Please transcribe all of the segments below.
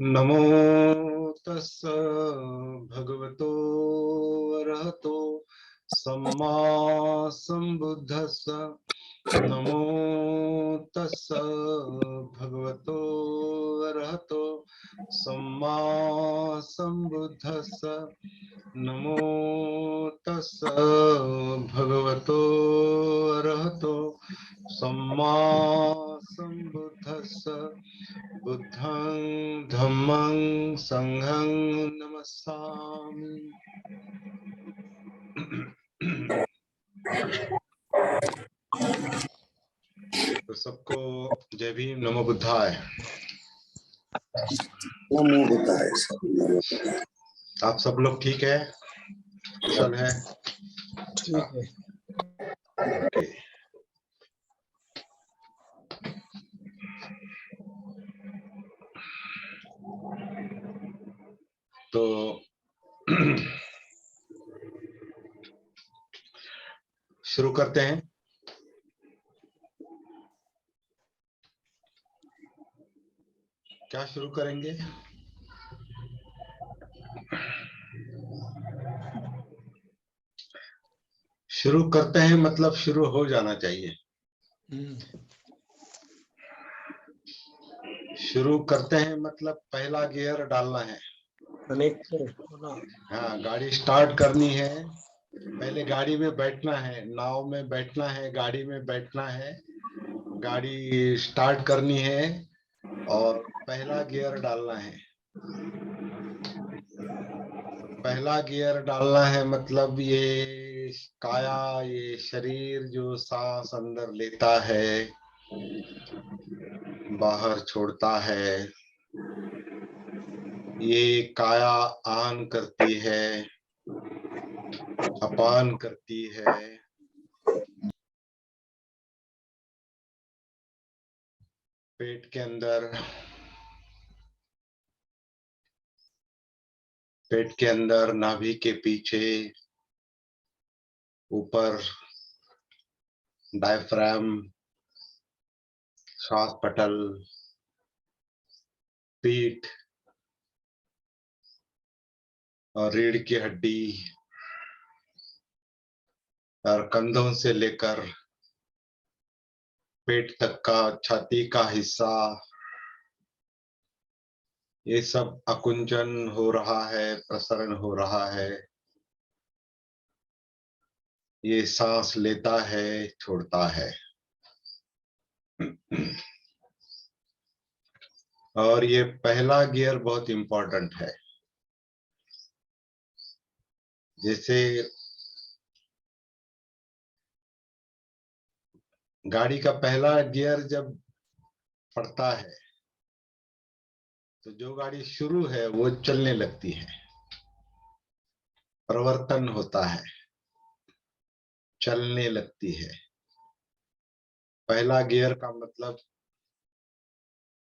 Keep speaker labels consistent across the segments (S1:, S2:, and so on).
S1: नमो तस्स भगवतो अरहतो सम्मा संबुद्धस्स। नमो तस्स भगवतो अरहतो सम्मा संबुद्धस्स। नमो तस्स भगवतो अरहतो सम्मा संबुद्धस्स। बुद्धं धम्मं संघं नमस्सामि। तो सबको जय भीम, नमो बुद्धाय।
S2: नमो बुद्धाय।
S1: आप सब लोग ठीक है, कुशल है?
S2: ठीक है।
S1: ओके। तो शुरू करते हैं। क्या शुरू करेंगे? शुरू करते हैं मतलब शुरू हो जाना चाहिए। शुरू करते हैं मतलब पहला गियर डालना है। हाँ, गाड़ी स्टार्ट करनी है, पहले गाड़ी में बैठना है, नाव में बैठना है, गाड़ी में बैठना है, गाड़ी स्टार्ट करनी है और पहला गियर डालना है। पहला गियर डालना है मतलब ये काया, ये शरीर जो सांस अंदर लेता है बाहर छोड़ता है, ये काया आन करती है, अपान करती है। पेट के अंदर, पेट के अंदर, नाभि के पीछे, ऊपर डायफ्राम, श्वास पटल, पीठ और रीढ़ की हड्डी और कंधों से लेकर पेट तक का छाती का हिस्सा, ये सब अकुंचन हो रहा है, प्रसरण हो रहा है। ये सांस लेता है, छोड़ता है। और ये पहला गियर बहुत इंपॉर्टेंट है। जैसे गाड़ी का पहला गियर जब पड़ता है तो जो गाड़ी शुरू है वो चलने लगती है, प्रवर्तन होता है, चलने लगती है। पहला गियर का मतलब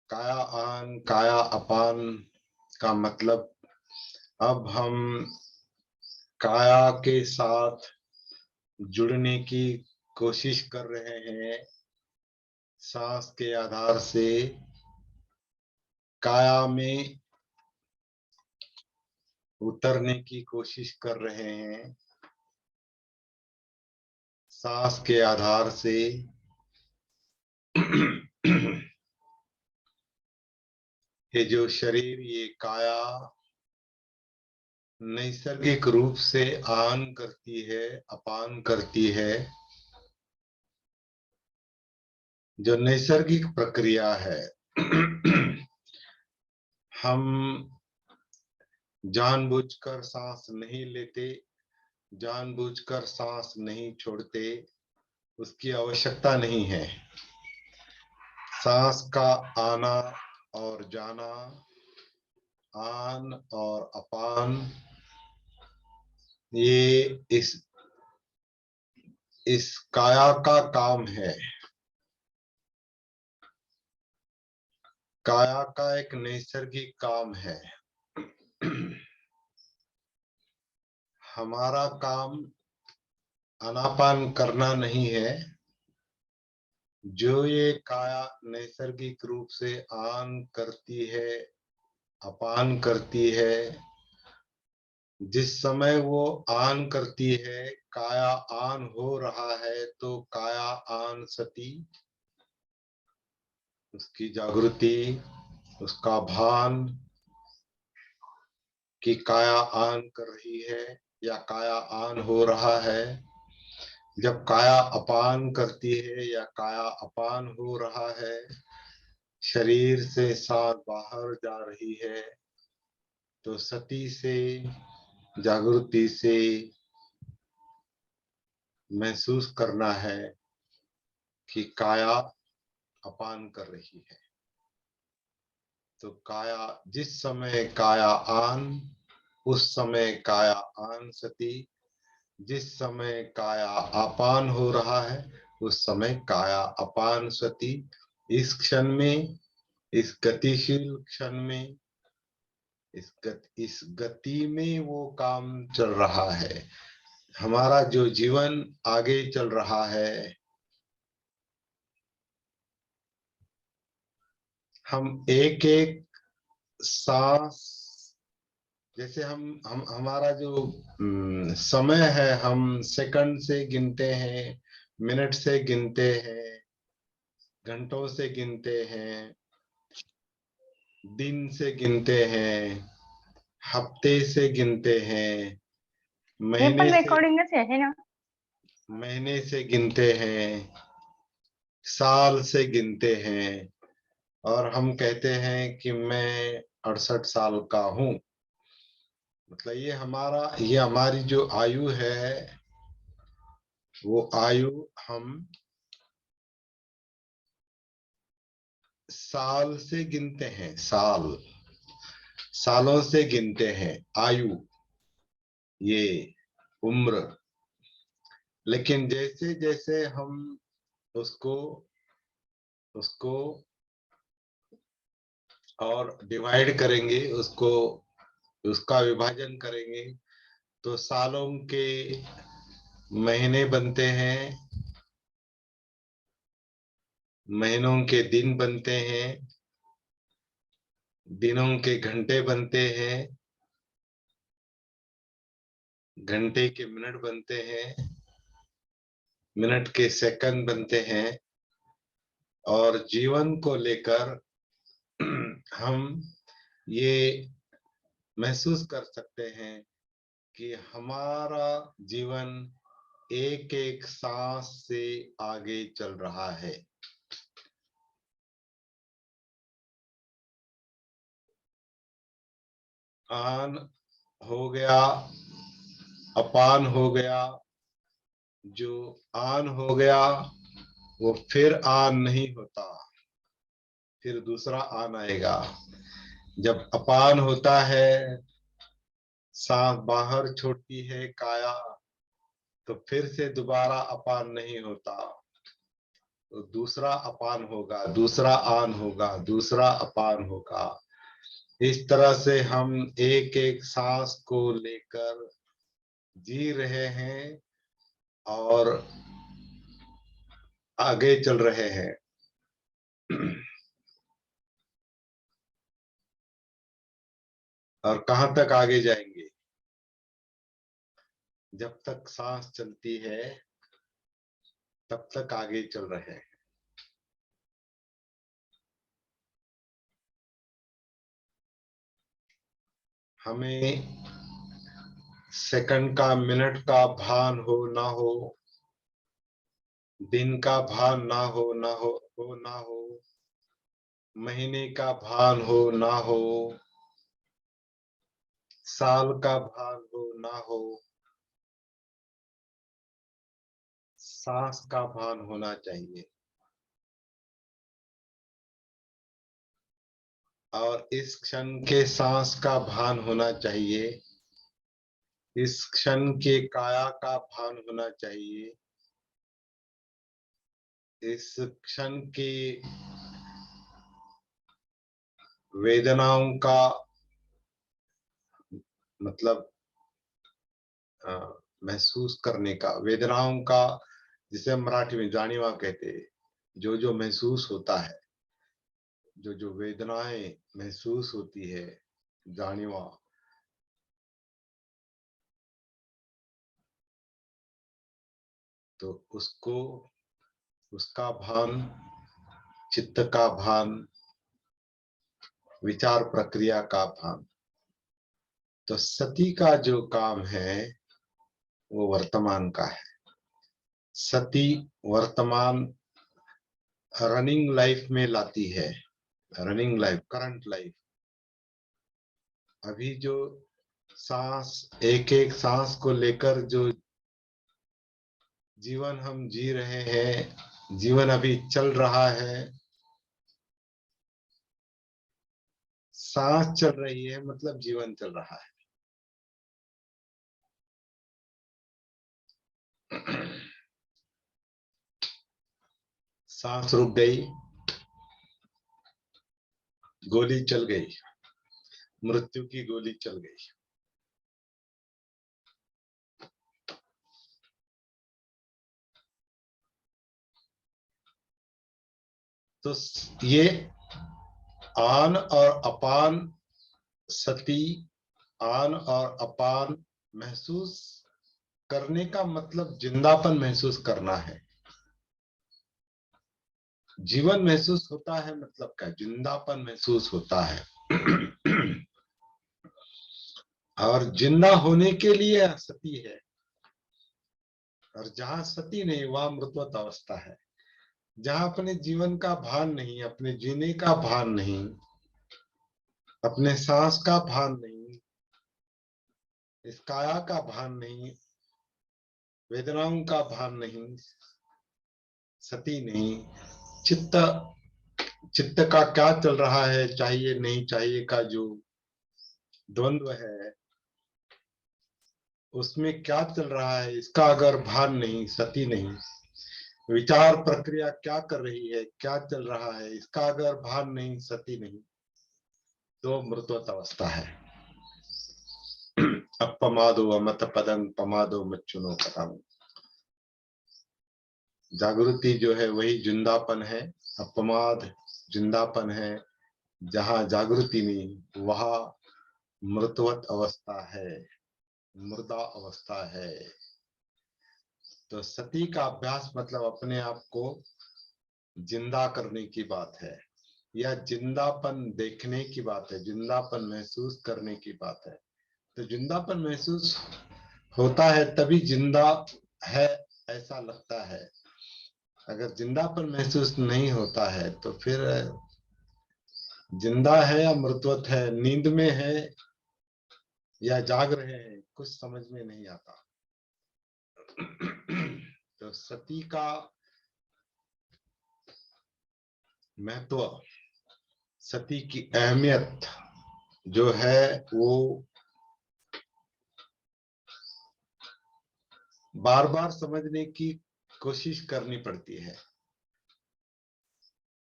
S1: काया आन, काया अपान का मतलब अब हम काया के साथ जुड़ने की कोशिश कर रहे हैं। सांस के आधार से काया में उतरने की कोशिश कर रहे हैं। सांस के आधार से ये जो शरीर, ये काया नैसर्गिक रूप से आन करती है, अपान करती है। जो नैसर्गिक प्रक्रिया है। हम जानबूझकर सांस नहीं लेते, जानबूझकर सांस नहीं छोड़ते, उसकी आवश्यकता नहीं है। सांस का आना और जाना, आन और अपान, ये इस काया का काम है। काया का एक नैसर्गिक काम है। हमारा काम आनापान करना नहीं है। जो ये काया नैसर्गिक रूप से आन करती है, अपान करती है, जिस समय वो आन करती है, काया आन हो रहा है, तो काया आन सती, उसकी जागृति, उसका भान कि काया आन कर रही है या काया आन हो रहा है। जब काया अपान करती है या काया अपान हो रहा है, शरीर से सांस बाहर जा रही है, तो सती से, जागृति से महसूस करना है कि काया अपान कर रही है। तो काया, जिस समय काया आन, उस समय काया आन सती, जिस समय काया अपान हो रहा है, उस समय काया अपान सती। इस क्षण में, इस गतिशील क्षण में, इस गति में वो काम चल रहा है। हमारा जो जीवन आगे चल रहा है, हम एक एक सांस, जैसे हम हमारा जो समय है, हम सेकंड से गिनते हैं, मिनट से गिनते हैं, घंटों से गिनते हैं, दिन से गिनते हैं, हफ्ते से गिनते हैं,
S3: हे पण
S1: महीने से,
S3: रेकॉर्डिंगच आहे ना।
S1: महीने से गिनते हैं, साल से गिनते हैं, और हम कहते हैं कि मैं 68 साल का हूं। मतलब ये हमारी जो आयु है, वो आयु हम साल से गिनते हैं, सालों से गिनते हैं आयु, ये उम्र। लेकिन जैसे जैसे हम उसको उसको और डिवाइड करेंगे, उसको, उसका विभाजन करेंगे, तो सालों के महीने बनते हैं, महीनों के दिन बनते हैं, दिनों के घंटे बनते हैं, घंटे के मिनट बनते हैं, मिनट के सेकंड बनते हैं। और जीवन को लेकर हम ये महसूस कर सकते हैं कि हमारा जीवन एक एक सांस से आगे चल रहा है। आन हो गया, अपान हो गया, जो आन हो गया वो फिर आन नहीं होता, फिर दूसरा आन आएगा। जब अपान होता है, सांस बाहर छोड़ती है काया, तो फिर से दोबारा अपान नहीं होता, तो दूसरा अपान होगा, दूसरा आन होगा, दूसरा अपान होगा। इस तरह से हम एक एक सांस को लेकर जी रहे हैं और आगे चल रहे हैं। और कहां तक आगे जाएंगे? जब तक सांस चलती है, तब तक आगे चल रहे हैं। हमें सेकंड का, मिनट का भान हो ना हो, दिन का भान ना हो, ना हो, महीने का भान हो ना हो, साल का भान हो ना हो, सांस का भान होना चाहिए। और इस क्षण के सांस का भान होना चाहिए, इस क्षण के काया का भान होना चाहिए, इस क्षण की वेदनाओं का, मतलब महसूस करने का, वेदनाओं का, जिसे हम मराठी में जाणीवा कहते हैं, जो जो महसूस होता है, जो जो वेदनाएं महसूस होती है, जाणीवा, तो उसको, उसका भान, चित्त का भान, विचार प्रक्रिया का भान। तो सती का जो काम है वो वर्तमान का है। सती वर्तमान रनिंग लाइफ में लाती है, रनिंग लाइफ, करंट लाइफ। अभी जो सांस, एक एक सांस को लेकर जो जीवन हम जी रहे हैं, जीवन अभी चल रहा है, सांस चल रही है मतलब जीवन चल रहा है। सांस रुक गई, गोली चल गई, मृत्यु की गोली चल गई। तो ये आन और अपान, सती आन और अपान महसूस करने का मतलब जिंदापन महसूस करना है। जीवन महसूस होता है मतलब क्या? जिंदापन महसूस होता है। और जिंदा होने के लिए सती है, और जहां सती नहीं वहां मृतवत अवस्था है। जहां अपने जीवन का भान नहीं, अपने जीने का भान नहीं, अपने सांस का भान नहीं, इस काया का भान नहीं, वेदनाओं का भान नहीं, सती नहीं, चित्त, चित्त का क्या चल रहा है, चाहिए नहीं चाहिए का जो द्वंद्व है, उसमें क्या चल रहा है, इसका अगर भान नहीं, सती नहीं, विचार प्रक्रिया क्या कर रही है, क्या चल रहा है, इसका अगर भान नहीं, सती नहीं, तो मृतवत अवस्था है। अपमादो अमत पदं पमादो मच्चुनो पदं। जागृति जो है वही जिंदापन है, अपमाद जिंदापन है। जहां जागृति नहीं वहां मृतवत अवस्था है, मुर्दा अवस्था है। तो सती का अभ्यास मतलब अपने आप को जिंदा करने की बात है, या जिंदापन देखने की बात है, जिंदापन महसूस करने की बात है। तो जिंदापन महसूस होता है तभी जिंदा है ऐसा लगता है। अगर जिंदापन महसूस नहीं होता है तो फिर जिंदा है या मृतवत है, नींद में है या जाग रहे हैं, कुछ समझ में नहीं आता। तो सती का महत्व, सती की अहमियत जो है वो बार बार समझने की कोशिश करनी पड़ती है।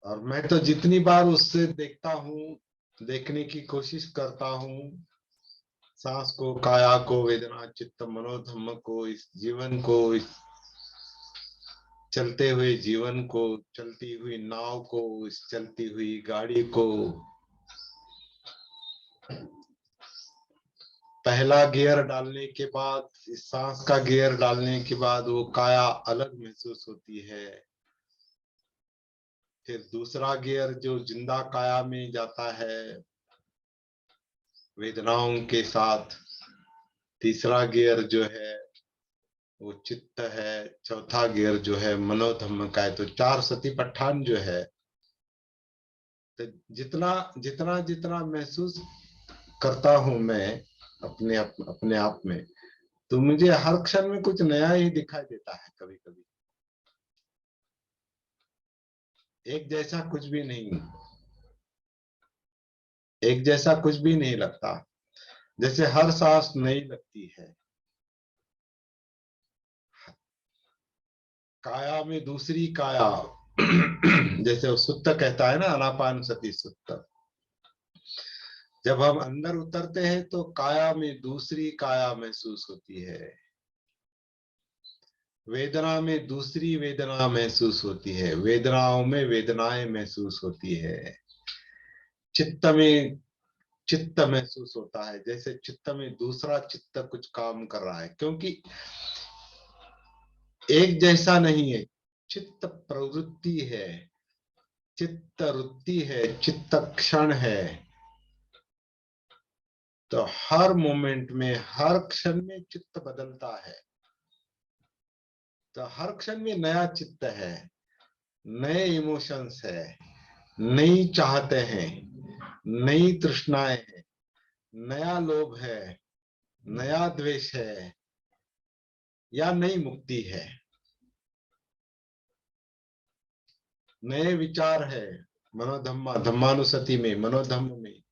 S1: और मैं तो जितनी बार उससे देखता हूँ, देखने की कोशिश करता हूँ, सांस को, काया को, वेदना, चित्त, मनोधम्म को, इस जीवन को, इस चलते हुए जीवन को, चलती हुई नाव को, इस चलती हुई गाड़ी को, पहला गियर डालने के बाद, इस सांस का गियर डालने के बाद वो काया अलग महसूस होती है। फिर दूसरा गियर जो जिंदा काया में जाता है वेदनाओं के साथ, तीसरा गियर जो है वो चित्त है, चौथा गियर जो है मनोधम्म का है। तो चार सती पठान जो है, तो जितना जितना जितना महसूस करता हूं मैं अपने आप में, तो मुझे हर क्षण में कुछ नया ही दिखाई देता है। कभी कभी एक जैसा कुछ भी नहीं, एक जैसा कुछ भी नहीं लगता, जैसे हर सांस नई लगती है। काया में दूसरी काया, जैसे वो सुत्त कहता है ना, अनापान सती सुत्त। जब हम अंदर उतरते हैं तो काया में दूसरी काया महसूस होती है। वेदना में दूसरी वेदना महसूस होती है, वेदनाओं में वेदनाएं महसूस होती है। चित्त में चित्त महसूस होता है, जैसे चित्त में दूसरा चित्त कुछ काम कर रहा है, क्योंकि एक जैसा नहीं है। चित्त प्रवृत्ति है, चित्त वृत्ति है, चित्त क्षण है। तो हर मोमेंट में, हर क्षण में चित्त बदलता है। तो हर क्षण में नया चित्त है, नए इमोशंस है, नई चाहते हैं, नई तृष्णाएं हैं, नया लोभ है, नया द्वेष है, या नई मुक्ति है, नए विचार है। धम्मानुसति में, मनोधम्म में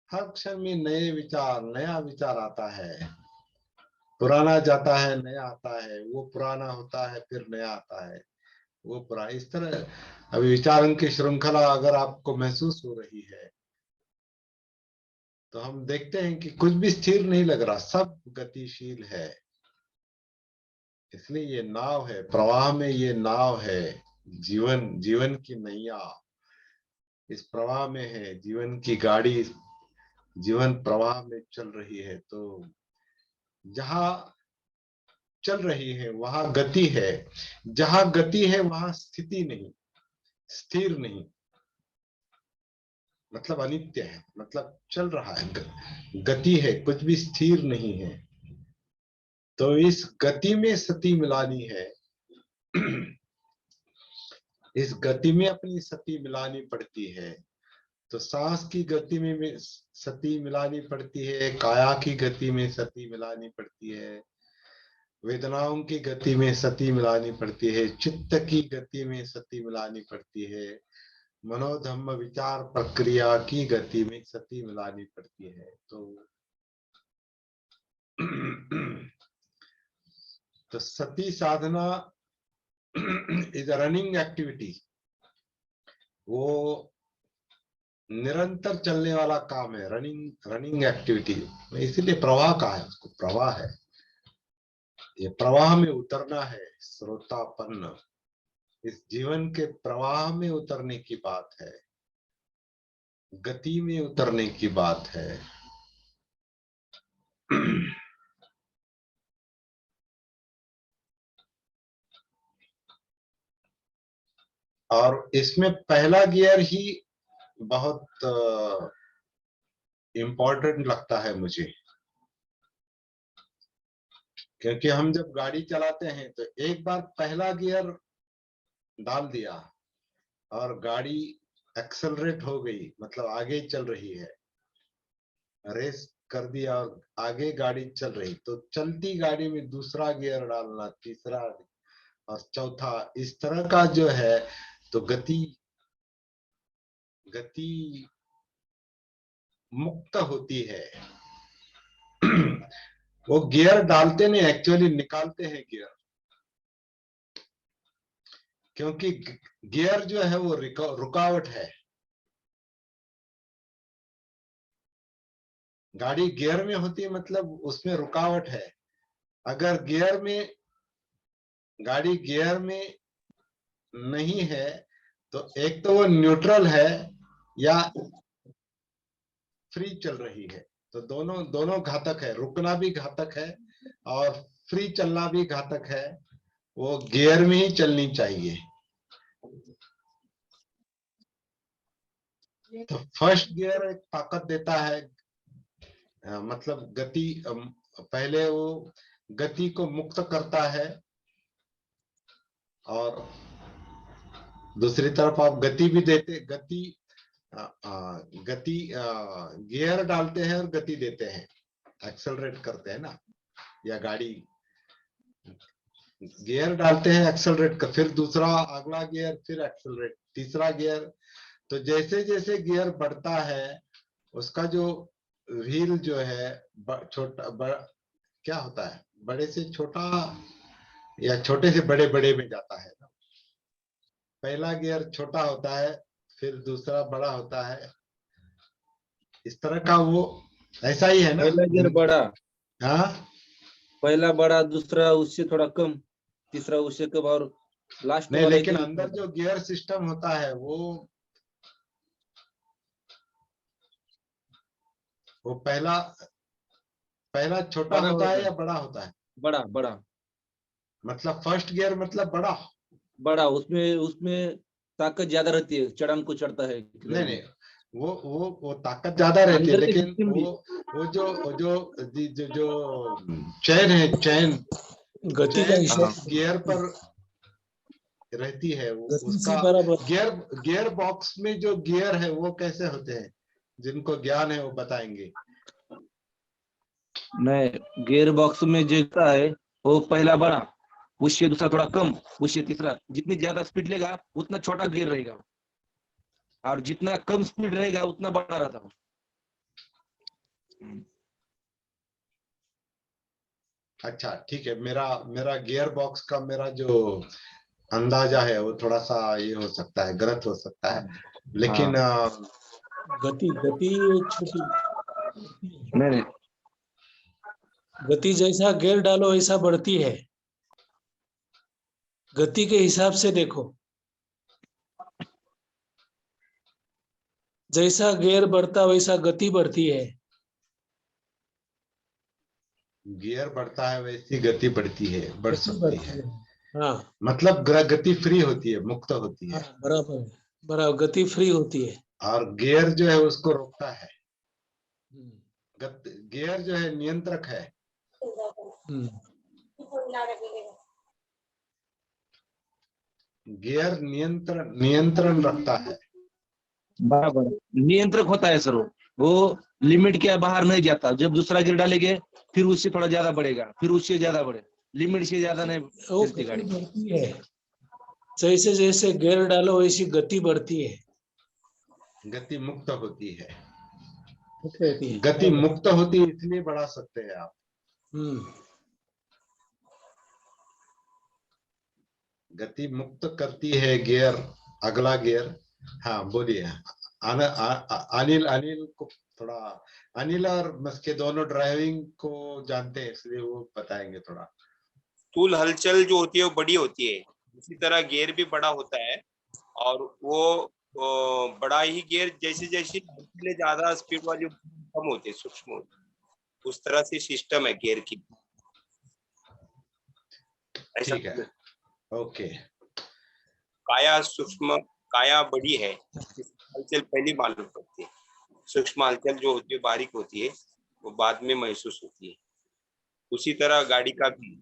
S1: हर क्षण में नए विचार, नया विचार आता है। पुराना जाता है, नया आता है, वो पुराना होता है, फिर नया आता है, वो पुराना। इस तरह अभी विचारों की श्रृंखला अगर आपको महसूस हो रही है, तो हम देखते हैं कि कुछ भी स्थिर नहीं लग रहा, सब गतिशील है। इसलिए ये नाव है, प्रवाह में ये नाव है। जीवन की नैया इस प्रवाह में है, जीवन की गाड़ी जीवन प्रवाह में चल रही है। तो जहां चल रही है वहां गति है, जहां गति है वहां स्थिति नहीं, स्थिर नहीं, मतलब अनित्य है, मतलब चल रहा है, गति है, कुछ भी स्थिर नहीं है। तो इस गति में सती मिलानी है। इस गति में अपनी सती मिलानी पड़ती है। तो सांस की गति में सती मिलानी पड़ती है, काया की गति में सती मिलानी पड़ती है, वेदनाओं की गति में सती मिलानी पड़ती है, चित्त की गति में सती मिलानी पड़ती है, मनोधम्म विचार प्रक्रिया की गति में सती मिलानी पड़ती है। तो सती साधना इज अ रनिंग एक्टिविटी। वो निरंतर चलने वाला काम है, रनिंग एक्टिविटी। इसीलिए प्रवाह कहा है उसको, प्रवाह है। ये प्रवाह में उतरना है, श्रोतापन्न। इस जीवन के प्रवाह में उतरने की बात है, गति में उतरने की बात है। और इसमें पहला गियर ही बहुत इम्पोर्टेंट लगता है मुझे, क्योंकि हम जब गाड़ी चलाते हैं तो एक बार पहला गियर डाल दिया और गाड़ी एक्सेलरेट हो गई, मतलब आगे चल रही है, रेस कर दिया और आगे गाड़ी चल रही। तो चलती गाड़ी में दूसरा गियर डालना, तीसरा और चौथा, इस तरह का जो है। तो गति मुक्त होती है। वो गियर डालते नहीं, एक्चुअली निकालते हैं गियर, क्योंकि गियर जो है वो रुकावट है। गाड़ी गियर में होती है मतलब उसमें रुकावट है। अगर गाड़ी गियर में नहीं है तो एक तो वो न्यूट्रल है या फ्री चल रही है। तो दोनों घातक है, रुकना भी घातक है और फ्री चलना भी घातक है। वो गियर में ही चलनी चाहिए। तो फर्स्ट गियर एक ताकत देता है, मतलब गति, पहले वो गति को मुक्त करता है और दूसरी तरफ आप गति भी देते, गति गियर डालते हैं और गति देते हैं, एक्सेलरेट करते हैं ना। या गाड़ी गियर डालते हैं, एक्सेलरेट कर, फिर दूसरा अगला गियर, फिर एक्सेलरेट, तीसरा गियर। तो जैसे जैसे गियर बढ़ता है उसका जो व्हील जो है छोटा क्या होता है, बड़े से छोटा या छोटे से बड़े बड़े में जाता है। पहला गियर छोटा होता है, फिर दूसरा बड़ा होता है, इस तरह का वो ऐसा ही है ना।
S3: पहला गियर बड़ा,
S1: हाँ,
S3: पहला बड़ा, दूसरा उससे थोड़ा कम। तीसरा उससे कब और लास्ट
S1: नहीं,
S3: वाला
S1: लेकिन
S3: गियर
S1: अंदर जो गियर सिस्टम होता है वो पहला छोटा
S3: बड़ा
S1: होता
S3: होता
S1: है
S3: है,
S1: या बड़ा होता है?
S3: बड़ा बड़ा
S1: मतलब फर्स्ट गियर मतलब बड़ा?
S3: बड़ा, उसमें उसमें ताकत ज्यादा रहती है, चढ़ान को चढ़ता है किधर
S1: नहीं
S3: भी।
S1: नहीं, वो ताकत ज्यादा रहती है,
S3: अंदर के
S1: लेकिन
S3: सिस्टम भी
S1: वो जो चैन है,
S2: गति का
S1: चैन
S2: हिसाब
S1: जिस गियर पर रहती है वो
S2: गति
S1: उसका
S2: से बराबर।
S1: गियर बॉक्स में जो गियर है वो कैसे होते हैं? जिनको ज्ञान है वो बताएंगे।
S3: नहीं, गियर बॉक्स में जो होता है वो पहला बड़ा, उससे दूसरा थोड़ा कम, उससे तीसरा। जितनी ज्यादा स्पीड लेगा उतना छोटा गियर रहेगा, और जितना कम स्पीड रहेगा उतना बड़ा रहता है।
S1: अच्छा ठीक है, मेरा मेरा गियर बॉक्स का मेरा जो अंदाजा है वो थोड़ा सा ये हो सकता है, गलत हो सकता है, लेकिन
S2: गति गति छोटी।
S3: नहीं नहीं,
S2: गति जैसा गियर डालो वैसा बढ़ती है, गति के हिसाब से देखो। जैसा गियर बढ़ता वैसा गति बढ़ती है।
S1: गियर बढ़ता है वैसी गति बढ़ती है, बढ़
S2: गति
S1: सकती
S2: बढ़ती
S1: है।
S2: है। हाँ
S1: मतलब गति फ्री होती है, मुक्त होती
S2: हाँ,
S1: है,
S2: बराबर है, बराबर, गति फ्री होती है।
S1: और गियर जो है उसको रोकता है।
S2: हम्म,
S1: गियर जो है नियंत्रक है।
S2: हम्म,
S1: गियर नियंत्रण रखता है।
S3: बराबर नियंत्रक होता है सर। वो लिमिट के बाहर नहीं जाता, जब दूसरा गियर डालेंगे फिर उससे थोड़ा ज्यादा बढ़ेगा, फिर उससे ज्यादा बढ़े, लिमिट से ज्यादा नहीं
S2: वो
S3: चलती
S2: गति
S3: गाड़ी।
S2: बढ़ती है। जैसे जैसे गियर डालो वैसी गति बढ़ती है।
S1: गति मुक्त होती है।
S2: रहती है,
S1: गति
S2: बराबर।
S1: मुक्त होती है इसलिए बढ़ा सकते हैं आप।
S2: हम्म,
S1: गति मुक्त करती है गियर, अगला गियर। हाँ बोलिए। अनिल अनिल को थोड़ा, अनिल और मस्के दोनों ड्राइविंग को जानते हैं इसलिए वो बताएंगे थोड़ा।
S4: स्थूल हलचल जो होती है वो बड़ी होती है, उसी तरह गियर भी बड़ा होता है। और वो बड़ा ही गियर जैसे जैसे हलचलें ज्यादा स्पीड वाली कम होती है, सूक्ष्म होती है। उस तरह से सिस्टम है गियर की, ऐसा।
S1: ठीक है, ओके।
S4: काया सूक्ष्म, काया बड़ी है, हलचल पहली मालूम पड़ती है। सूक्ष्म हलचल जो होती है बारीक होती है, वो बाद में महसूस होती है। उसी तरह गाड़ी का भी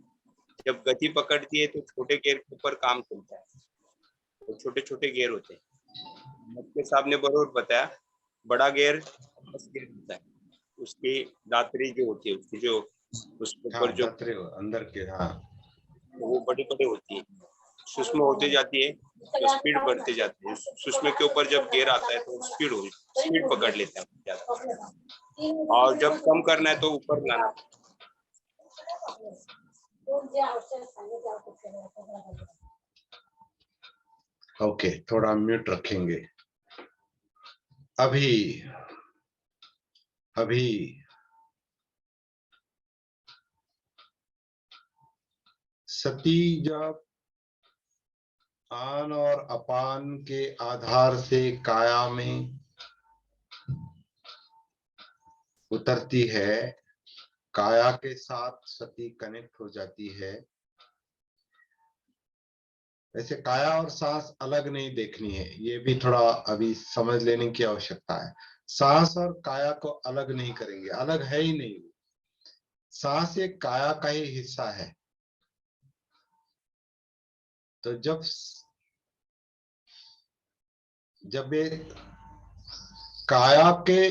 S4: जब गति पकड़ती है तो छोटे गियर के ऊपर काम चलता है, तो छोटे छोटे गियर होते हैं। मक्के साहब ने बरोबर बताया, बड़ा गियर 10 गियर होता है, उसकी दातरी जो होती है, उसकी जो उसके
S1: हाँ,
S4: ऊपर जो
S1: दतरे अंदर के, हाँ।
S4: वो बड़ी बड़ी होती है, सूक्ष्म होती जाती है तो स्पीड बढ़ती जाती है। सूक्ष्म के ऊपर जब गियर आता है तो स्पीड पकड़ लेता है ज्यादा, और जब कम करना है तो ऊपर लाना है।
S1: ओके, थोड़ा म्यूट रखेंगे। अभी अभी सती जब आन और अपान के आधार से काया में उतरती है, काया के साथ सती कनेक्ट हो जाती है। वैसे काया और सांस अलग नहीं देखनी है, ये भी थोड़ा अभी समझ लेने की आवश्यकता है। सांस और काया को अलग नहीं करेंगे, अलग है ही नहीं। सांस एक काया का ही हिस्सा है। तो जब ये काया के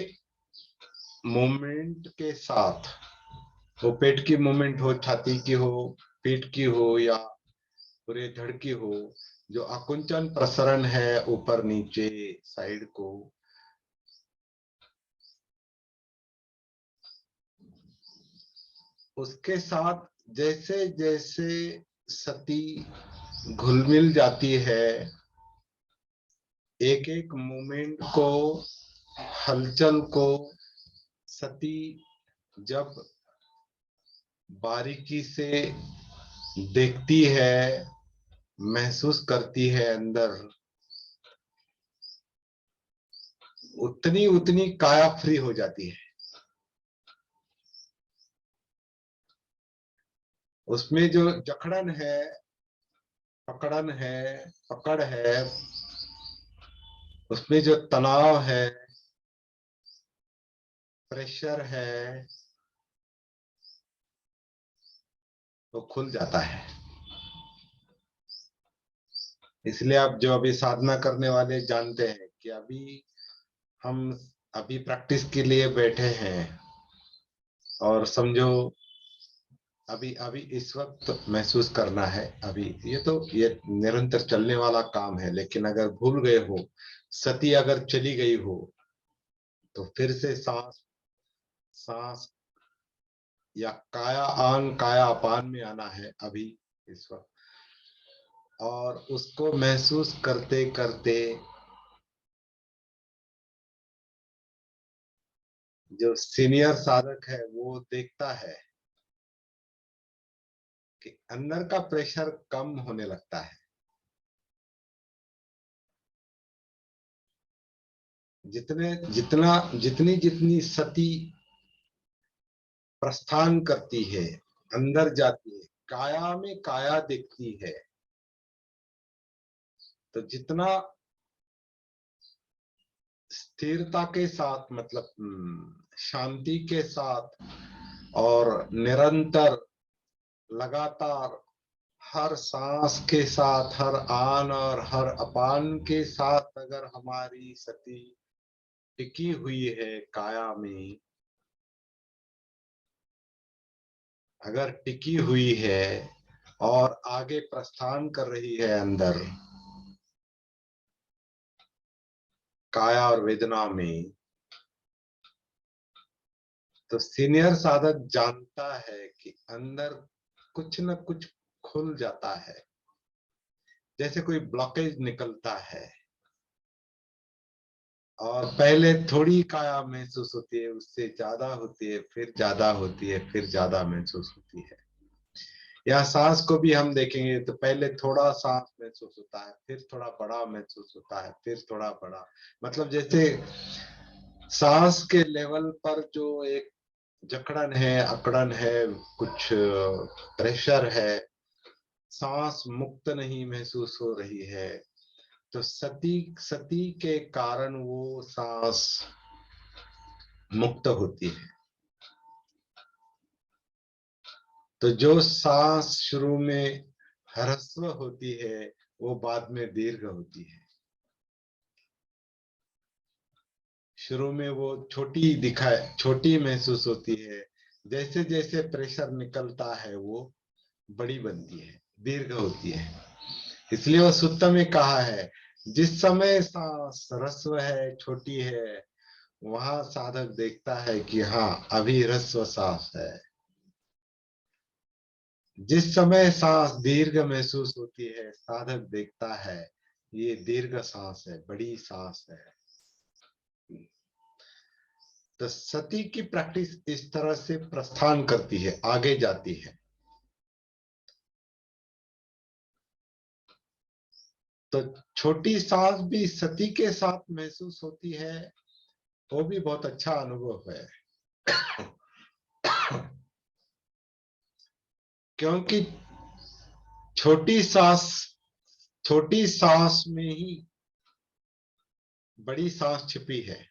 S1: मूवमेंट के साथ, वो पेट की मूवमेंट हो, छाती की हो, पीठ की हो, या पूरे धड़ की हो, जो आकुंचन प्रसरण है ऊपर नीचे साइड को, उसके साथ जैसे जैसे सती घुल मिल जाती है, एक एक मूवमेंट को, हलचल को सती जब बारीकी से देखती है, महसूस करती है अंदर, उतनी उतनी काया फ्री हो जाती है। उसमें जो जकड़न है, पकड़न है, पकड़ है, उसमें जो तनाव है, प्रेशर है, वो खुल जाता है। इसलिए आप जो अभी साधना करने वाले जानते हैं कि हम अभी प्रैक्टिस के लिए बैठे हैं, और समझो अभी अभी इस वक्त महसूस करना है। अभी ये निरंतर चलने वाला काम है, लेकिन अगर भूल गए हो, सती अगर चली गई हो, तो फिर से सांस सांस या काया आन काया अपान में आना है अभी इस वक्त, और उसको महसूस करते करते जो सीनियर साधक है वो देखता है कि अंदर का प्रेशर कम होने लगता है। जितनी जितनी सती प्रस्थान करती है, अंदर जाती है, काया में काया दिखती है, तो जितना स्थिरता के साथ, मतलब शांति के साथ और निरंतर लगातार हर सांस के साथ, हर आन और हर अपान के साथ अगर हमारी सती टिकी हुई है काया में, अगर टिकी हुई है और आगे प्रस्थान कर रही है अंदर काया और वेदना में, तो सीनियर साधक जानता है कि अंदर कुछ न कुछ खुल जाता है, जैसे कोई ब्लॉकेज निकलता है। और पहले थोड़ी काया महसूस होती है, उससे ज्यादा होती है, फिर ज्यादा होती है, फिर ज्यादा महसूस होती है। या सांस को भी हम देखेंगे तो पहले थोड़ा सांस महसूस होता है, फिर थोड़ा बड़ा महसूस होता है, फिर थोड़ा बड़ा, मतलब जैसे सांस के लेवल पर जो एक जकड़न है, अकड़न है, कुछ प्रेशर है, सांस मुक्त नहीं महसूस हो रही है, तो सती सती के कारण वो सांस मुक्त होती है। तो जो सांस शुरू में ह्रस्व होती है, वो बाद में दीर्घ होती है। शुरू में वो छोटी महसूस होती है, जैसे जैसे प्रेशर निकलता है वो बड़ी बनती है, दीर्घ होती है। इसलिए वो सुत्त में कहा है, जिस समय सांस ह्रस्व है, छोटी है, वहां साधक देखता है कि हाँ अभी ह्रस्व सांस है। जिस समय सांस दीर्घ महसूस होती है, साधक देखता है ये दीर्घ सांस है, बड़ी सांस है। तो सती की प्रैक्टिस इस तरह से प्रस्थान करती है, आगे जाती है। तो छोटी सांस भी सती के साथ महसूस होती है, वो भी बहुत अच्छा अनुभव है। क्योंकि छोटी सांस छोटी सांस में ही बड़ी सांस छिपी है।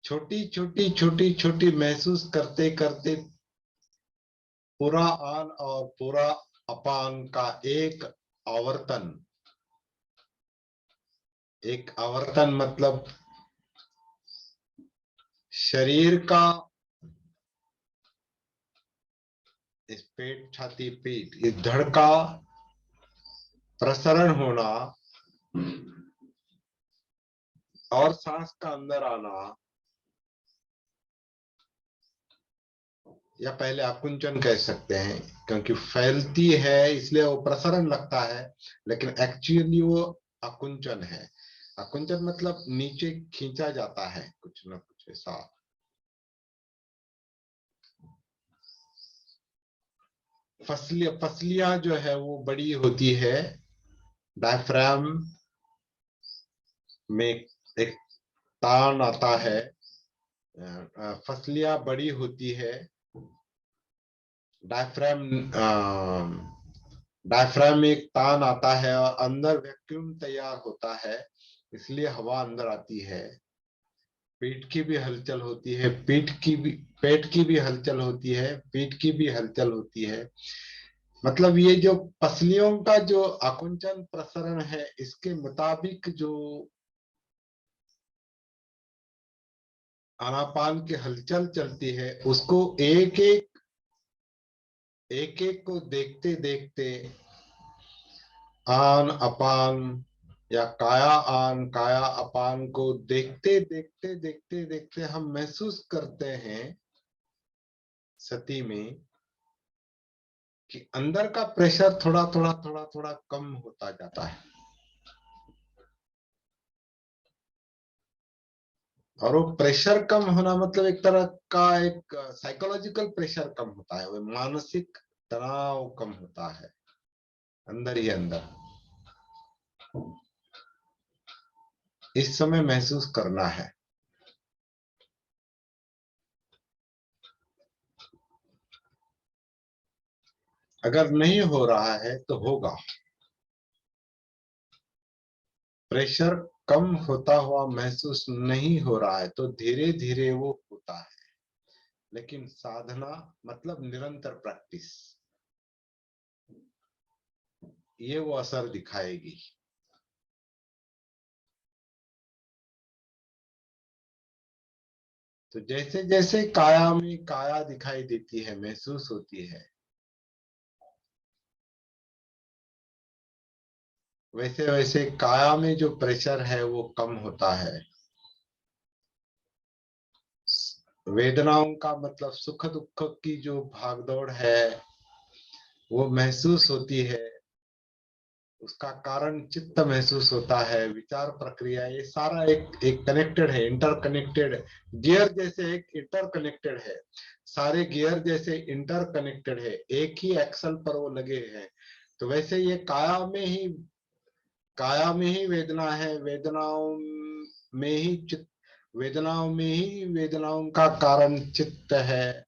S1: छोटी छोटी छोटी छोटी महसूस करते करते पूरा आन और पूरा अपान का एक आवर्तन मतलब शरीर का इस पेट, छाती, पीठ, इस धड़ का प्रसरण होना और सांस का अंदर आना, या पहले आकुंचन कह सकते हैं, क्योंकि फैलती है इसलिए वो प्रसरण लगता है, लेकिन एक्चुअली वो आकुंचन है। आकुंचन मतलब नीचे खींचा जाता है, कुछ ना कुछ ऐसा। पसलियां जो है वो बड़ी होती है, डायफ्राम में एक तान आता है, फसलियां बड़ी होती है, डायफ्राम डायफ्राम में एक तान आता है और अंदर वैक्यूम तैयार होता है, इसलिए हवा अंदर आती है। पेट की भी हलचल होती है, पेट की भी हलचल होती है, पीठ की भी हलचल होती है। मतलब ये जो पसलियों का जो आकुंचन प्रसरण है, इसके मुताबिक जो आनापान की हलचल चलती है, उसको एक एक को देखते देखते आन अपान या काया आन काया अपान को देखते देखते देखते देखते हम महसूस करते हैं सती में कि अंदर का प्रेशर थोड़ा थोड़ा थोड़ा थोड़ा कम होता जाता है, और वो प्रेशर कम होना मतलब एक तरह का एक साइकोलॉजिकल प्रेशर कम होता है, वो मानसिक तनाव कम होता है अंदर ही अंदर। इस समय महसूस करना है। अगर नहीं हो रहा है तो होगा। प्रेशर कम होता हुआ महसूस नहीं हो रहा है तो धीरे धीरे वो होता है, लेकिन साधना मतलब निरंतर प्रैक्टिस, ये वो असर दिखाएगी। तो जैसे जैसे काया में काया दिखाई देती है, महसूस होती है, वैसे वैसे काया में जो प्रेशर है वो कम होता है। वेदनाओं का मतलब सुख दुख की जो भागदौड़ है वो महसूस होती है, उसका कारण चित्त महसूस होता है, विचार प्रक्रिया, ये सारा एक कनेक्टेड है, इंटरकनेक्टेड गियर जैसे एक इंटरकनेक्टेड है, सारे गियर जैसे इंटरकनेक्टेड है, एक ही एक्सल पर वो लगे हैं। तो वैसे ये काया में ही वेदना है, में ही चित्त वेदनाओं में ही वेदनाओं का कारण चित्त है।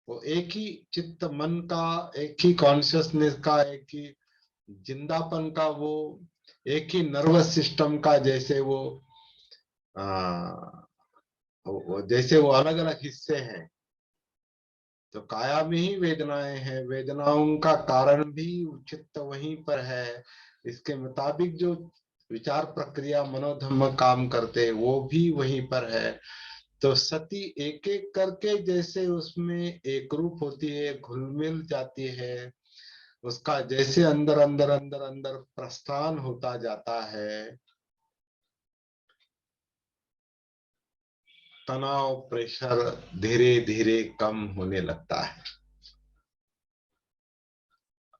S1: वो एक ही चित्त मन का, एक ही कॉन्शियसनेस का, एक ही जिंदापन का, वो एक ही नर्वस सिस्टम का, जैसे आ, वो जैसे वो अलग अलग हिस्से हैं। तो काया में ही वेदनाएं हैं, वेदनाओं का कारण भी चित्त वहीं पर है, इसके मुताबिक जो विचार प्रक्रिया मनोधर्म काम करते हैं वो भी वहीं पर है। तो सती एक एक करके जैसे उसमें एक रूप होती है, घुल मिल जाती है, उसका जैसे अंदर अंदर अंदर अंदर प्रस्थान होता जाता है, तनाव प्रेशर धीरे धीरे कम होने लगता है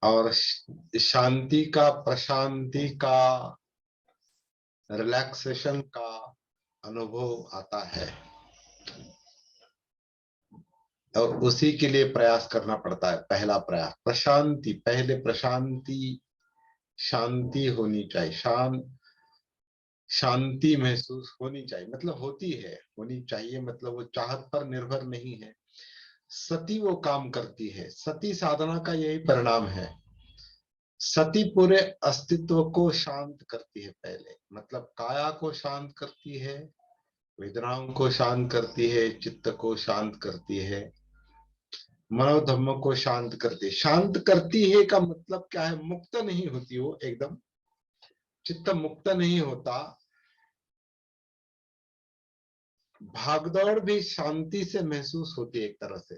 S1: और शांति का, प्रशांति का, रिलैक्सेशन का अनुभव आता है। और उसी के लिए प्रयास करना पड़ता है। पहला प्रयास प्रशांति, पहले प्रशांति, शांति होनी चाहिए, शांति महसूस होनी चाहिए, मतलब होती है, होनी चाहिए मतलब वो चाहत पर निर्भर नहीं है। सती वो काम करती है, सती साधना का यही परिणाम है। सती पूरे अस्तित्व को शांत करती है, पहले मतलब काया को शांत करती है, वेदनाओं को शांत करती है, चित्त को शांत करती है, मनोधर्म को शांत करती है। शांत करती है का मतलब क्या है? मुक्त नहीं होती वो, एकदम चित्त मुक्त नहीं होता। भागदौड़ भी शांति से महसूस होती है एक तरह से,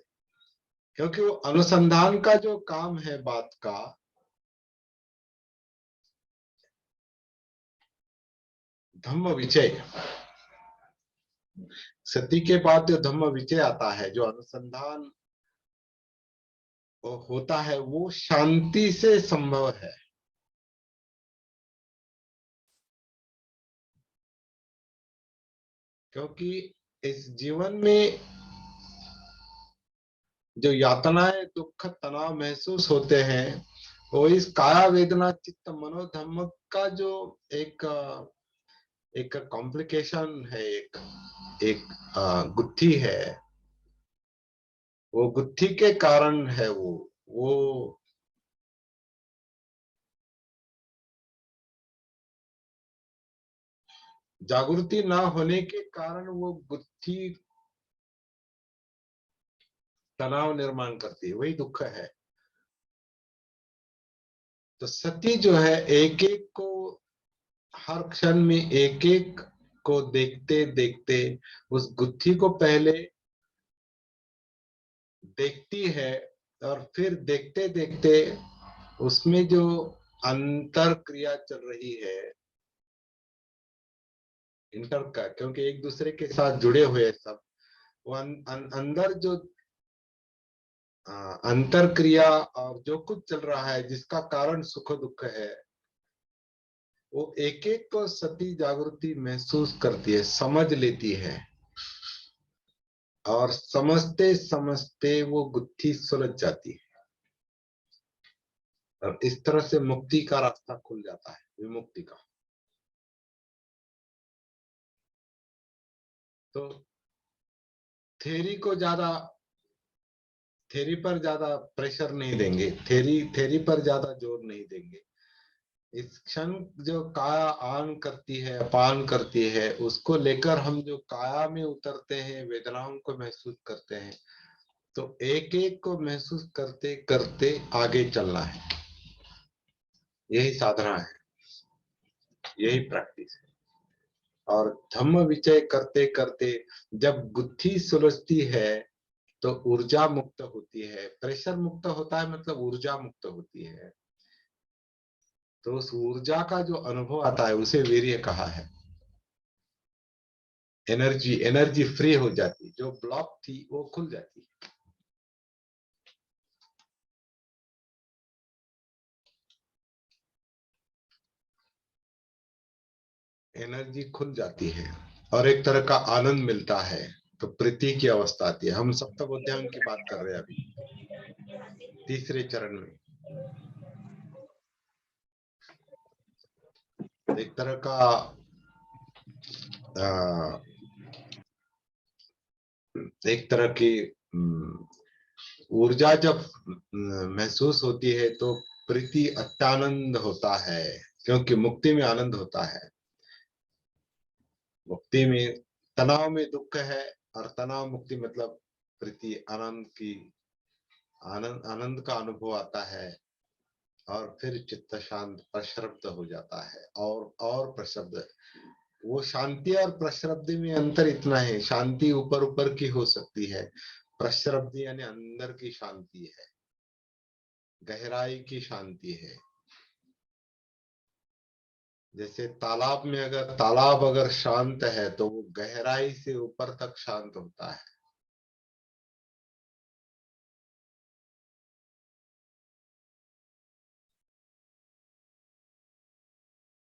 S1: क्योंकि वो अनुसंधान का जो काम है बात का, धम्म विचय, सती के बाद जो धम्म विचय आता है, जो अनुसंधान होता है, वो शांति से संभव है। क्योंकि इस जीवन में जो यातनाएं, दुख, तनाव महसूस होते हैं, वो इस काया वेदना चित्त मनोधम्म का जो एक एक कॉम्प्लिकेशन है, एक गुत्थी है, वो गुत्थी के कारण है। वो जागृति ना होने के कारण वो गुत्थी तनाव निर्माण करती है, वही दुख है। तो सती जो है एक एक को, हर क्षण में एक एक को देखते देखते उस गुत्थी को पहले देखती है, और फिर देखते देखते उसमें जो अंतर क्रिया चल रही है, इंटर का, क्योंकि एक दूसरे के साथ जुड़े हुए सब, वो अंदर जो अंतर क्रिया और जो कुछ चल रहा है जिसका कारण सुख दुख है, वो एक एक को सती जागृति महसूस करती है, समझ लेती है, और समझते समझते वो गुत्थी सुलझ जाती है, और इस तरह से मुक्ति का रास्ता खुल जाता है, विमुक्ति का। तो थ्योरी पर ज्यादा प्रेशर नहीं देंगे, थ्योरी पर ज्यादा जोर नहीं देंगे। इस क्षण जो काया आन करती है, अपान करती है, उसको लेकर हम जो काया में उतरते हैं, वेदनाओं को महसूस करते हैं, तो एक एक को महसूस करते करते आगे चलना है। यही साधना है, यही प्रैक्टिस है। और धम्म विचय करते करते जब गुत्थी सुलझती है तो ऊर्जा मुक्त होती है, प्रेशर मुक्त होता है, मतलब ऊर्जा मुक्त होती है। तो उस ऊर्जा का जो अनुभव आता है उसे वीर्य कहा है। एनर्जी फ्री हो जाती, जो ब्लॉक थी वो खुल जाती। एनर्जी खुल जाती है और एक तरह का आनंद मिलता है, तो प्रीति की अवस्था आती है। हम सप्तबोध्यान की बात कर रहे हैं अभी, तीसरे चरण में। एक तरह का एक तरह की ऊर्जा जब महसूस होती है तो प्रीति अत्यानंद होता है, क्योंकि मुक्ति में आनंद होता है। मुक्ति में तनाव में दुख है, और तनाव मुक्ति मतलब प्रीति आनंद का अनुभव आता है, और फिर चित्त शांत प्रशब्द हो जाता है, और प्रशब्द। वो शांति और प्रशब्द में अंतर इतना है, शांति ऊपर ऊपर की हो सकती है, प्रशब्द यानी अंदर की शांति है, गहराई की शांति है। जैसे तालाब में तालाब अगर शांत है तो वो गहराई से ऊपर तक शांत होता है।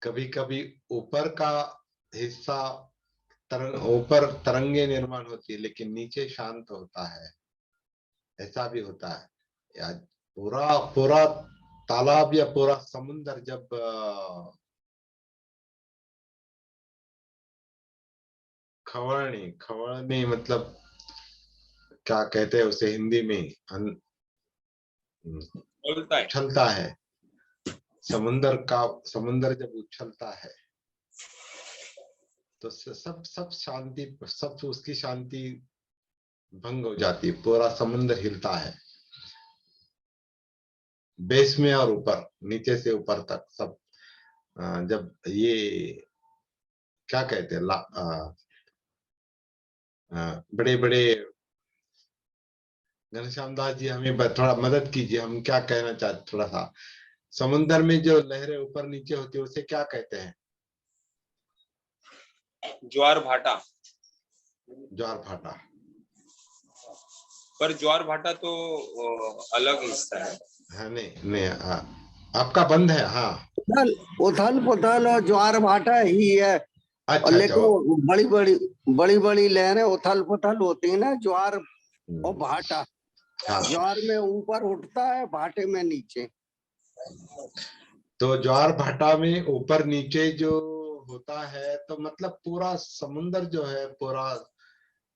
S1: कभी कभी ऊपर का हिस्सा ऊपर तरंगे निर्माण होती है, लेकिन नीचे शांत होता है, ऐसा भी होता है। या पूरा पूरा तालाब या पूरा समुद्र जब खवळणी मतलब क्या कहते हैं उसे हिंदी में, उछलता है, समुद्र जब उछलता है तो सब शांति, सब उसकी शांति भंग हो जाती है, पूरा समुद्र हिलता है, बेस में और ऊपर, नीचे से ऊपर तक सब। जब ये क्या कहते हैं, बड़े बड़े घनश्याम दास जी हमें थोड़ा मदद कीजिए, हम क्या कहना चाहते, थोड़ा सा। समुद्र में जो लहरें ऊपर नीचे होती है उसे क्या कहते हैं?
S4: ज्वार भाटा।
S1: ज्वार भाटा।
S4: पर ज्वार भाटा तो अलग हिस्सा है।
S1: नहीं आपका बंद है। हाँ,
S5: उथल पुथल और ज्वार भाटा ही है।
S1: अच्छा,
S5: लेकिन बड़ी बड़ी लहरें उथल पुथल होती है ना, ज्वार और भाटा।
S1: हाँ,
S5: ज्वार में ऊपर उठता है, भाटे में नीचे।
S1: तो ज्वार भाटा में ऊपर नीचे जो होता है, तो मतलब पूरा समुद्र जो है, पूरा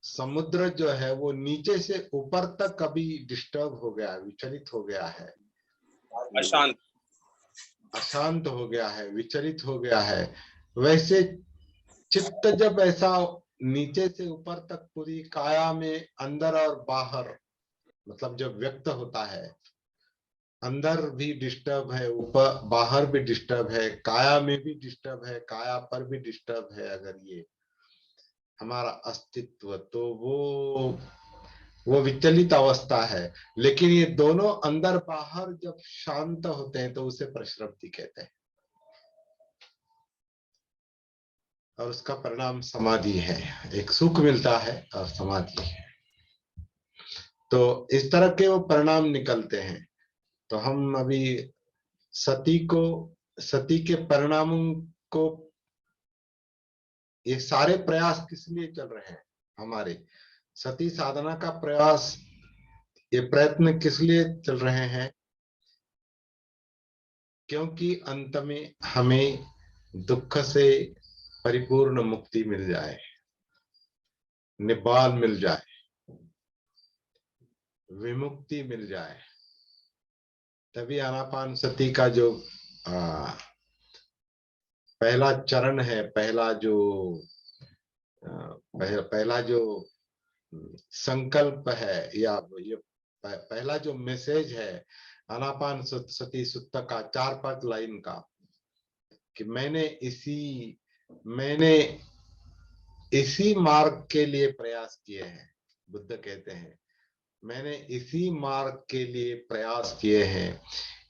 S1: समुद्र जो है वो नीचे से ऊपर तक अभी डिस्टर्ब हो गया, विचलित हो गया है,
S4: अशांत।
S1: अशांत हो गया है, विचलित हो गया है। वैसे चित्त जब ऐसा नीचे से ऊपर तक पूरी काया में अंदर और बाहर, मतलब जब व्यक्त होता है, अंदर भी डिस्टर्ब है, ऊपर बाहर भी डिस्टर्ब है, काया में भी डिस्टर्ब है, काया पर भी डिस्टर्ब है, अगर ये हमारा अस्तित्व, तो वो विचलित अवस्था है। लेकिन ये दोनों अंदर बाहर जब शांत होते हैं तो उसे प्रश्रप्ति कहते हैं, और उसका परिणाम समाधि है। एक सुख मिलता है और समाधि है। तो इस तरह के वो परिणाम निकलते हैं। तो हम अभी सती के परिणामों को, ये सारे प्रयास किस लिए चल रहे हैं हमारे, सती साधना का प्रयास, ये प्रयत्न किस लिए चल रहे हैं? क्योंकि अंत में हमें दुख से परिपूर्ण मुक्ति मिल जाए, निब्बान मिल जाए, विमुक्ति मिल जाए। तभी आनापानसति का जो पहला चरण है, पहला जो संकल्प है, या ये पहला जो मैसेज है आनापानसति सुत्त का 4-5 लाइन का, कि मैंने इसी मार्ग के लिए प्रयास किए हैं। बुद्ध कहते हैं मैंने इसी मार्ग के लिए प्रयास किए हैं,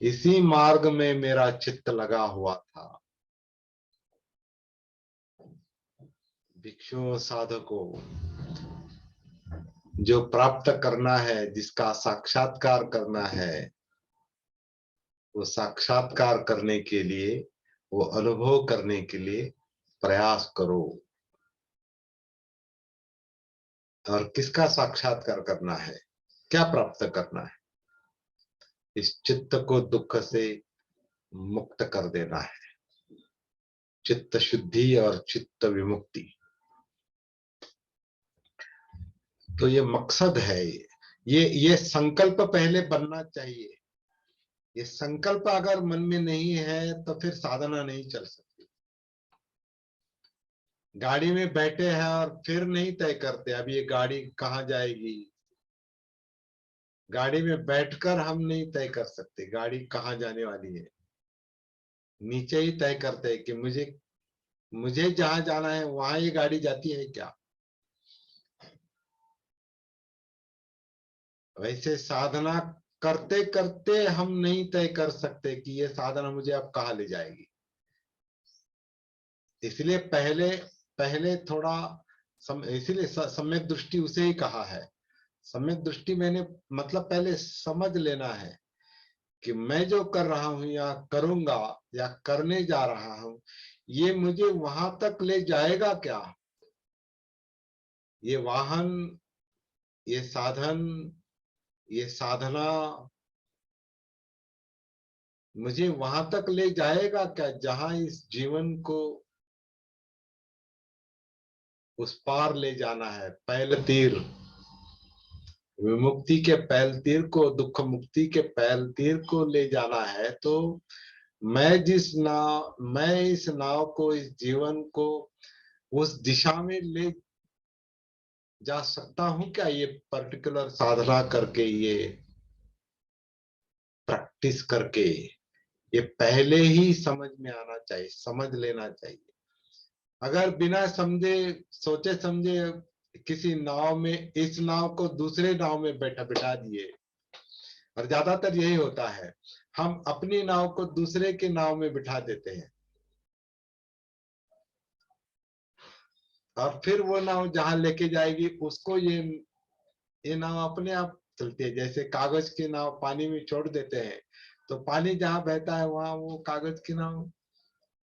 S1: इसी मार्ग में मेरा चित्त लगा हुआ था। भिक्षुओं, साधकों, जो प्राप्त करना है, जिसका साक्षात्कार करना है, वो साक्षात्कार करने के लिए, वो अनुभव करने के लिए प्रयास करो। और किसका साक्षात्कार करना है, क्या प्राप्त करना है? इस चित्त को दुख से मुक्त कर देना है, चित्त शुद्धि और चित्त विमुक्ति। तो ये मकसद है। ये संकल्प पहले बनना चाहिए। ये संकल्प अगर मन में नहीं है तो फिर साधना नहीं चल सकती। गाड़ी में बैठे हैं और फिर नहीं तय करते अब ये गाड़ी कहाँ जाएगी। गाड़ी में बैठकर हम नहीं तय कर सकते गाड़ी कहाँ जाने वाली है। नीचे ही तय करते हैं कि मुझे जहां जाना है वहां ये गाड़ी जाती है क्या। वैसे साधना करते करते हम नहीं तय कर सकते कि ये साधना मुझे अब कहाँ ले जाएगी। इसलिए पहले थोड़ा इसीलिए सम्यक दृष्टि उसे ही कहा है। सम्यक दृष्टि मैंने मतलब पहले समझ लेना है कि मैं जो कर रहा हूं या करूंगा या करने जा रहा हूं, ये मुझे वहां तक ले जाएगा क्या। ये वाहन, ये साधन, ये साधना मुझे वहां तक ले जाएगा क्या जहां इस जीवन को उस पार ले जाना है। पहले तीर विमुक्ति के पहल तीर को, दुख मुक्ति के पहल तीर को ले जाना है, तो मैं इस नाव को, इस जीवन को उस दिशा में ले जा सकता हूं क्या, ये पर्टिकुलर साधना करके, ये प्रैक्टिस करके। ये पहले ही समझ में आना चाहिए, समझ लेना चाहिए। अगर बिना समझे, सोचे समझे किसी नाव में, इस नाव को दूसरे नाव में बिठा दिए, और ज्यादातर यही होता है, हम अपनी नाव को दूसरे के नाव में बिठा देते हैं, और फिर वो नाव जहां लेके जाएगी उसको ये नाव अपने आप चलती है। जैसे कागज की नाव पानी में छोड़ देते हैं तो पानी जहां बहता है वहां वो कागज की नाव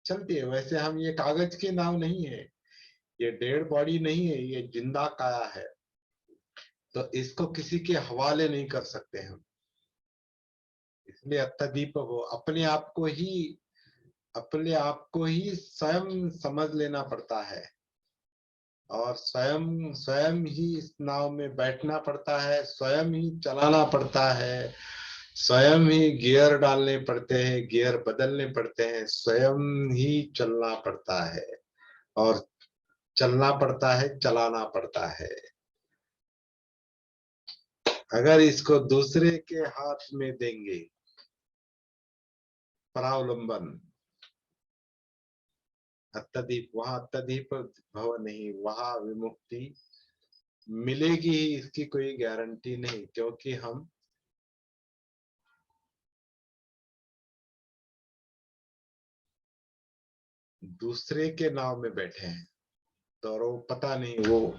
S1: चलती है। वैसे हम ये कागज की नाव नहीं है, ये डेड बॉडी नहीं है, ये जिंदा काया है। तो इसको किसी के हवाले नहीं कर सकते हम। इसलिए अत्तदीप वो अपने आप को ही स्वयं समझ लेना पड़ता है, और स्वयं स्वयं ही इस नाव में बैठना पड़ता है, स्वयं ही चलाना पड़ता है, स्वयं ही गियर डालने पड़ते हैं, गियर बदलने पड़ते हैं, स्वयं ही चलना पड़ता है, और चलना पड़ता है, चलाना पड़ता है। अगर इसको दूसरे के हाथ में देंगे, परावलंबन, अत्तदीप, वहां अत्तदीप भव नहीं, वहां विमुक्ति मिलेगी ही, इसकी कोई गारंटी नहीं, क्योंकि हम दूसरे के नाव में बैठे हैं, तो वो पता नहीं वो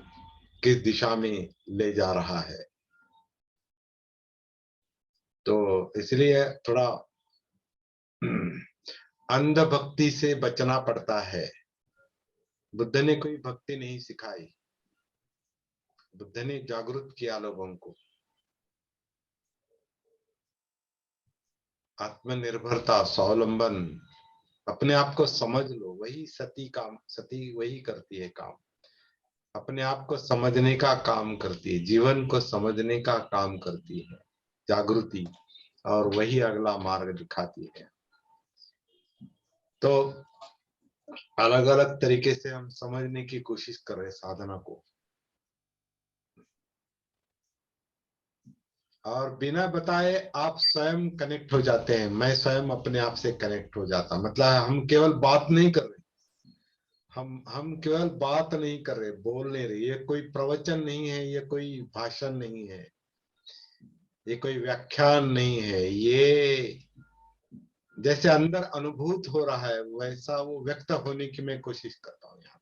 S1: किस दिशा में ले जा रहा है। तो इसलिए थोड़ा अंध भक्ति से बचना पड़ता है। बुद्ध ने कोई भक्ति नहीं सिखाई, बुद्ध ने जागरूक किया लोगों को। आत्मनिर्भरता, स्वावलंबन, अपने आप को समझ लो, वही सती वही करती है काम। अपने आप को समझने का काम करती है, जीवन को समझने का काम करती है जागृति, और वही अगला मार्ग दिखाती है। तो अलग अलग तरीके से हम समझने की कोशिश कर रहे हैं साधना को, और बिना बताए आप स्वयं कनेक्ट हो जाते हैं। मैं स्वयं अपने आप से कनेक्ट हो जाता, मतलब हम केवल बात नहीं कर रहे, हम केवल बात नहीं कर रहे, बोल नहीं रहे। ये कोई प्रवचन नहीं है, ये कोई भाषण नहीं है, ये कोई व्याख्यान नहीं है, ये जैसे अंदर अनुभूत हो रहा है वैसा वो व्यक्त होने की मैं कोशिश करता हूँ यहाँ।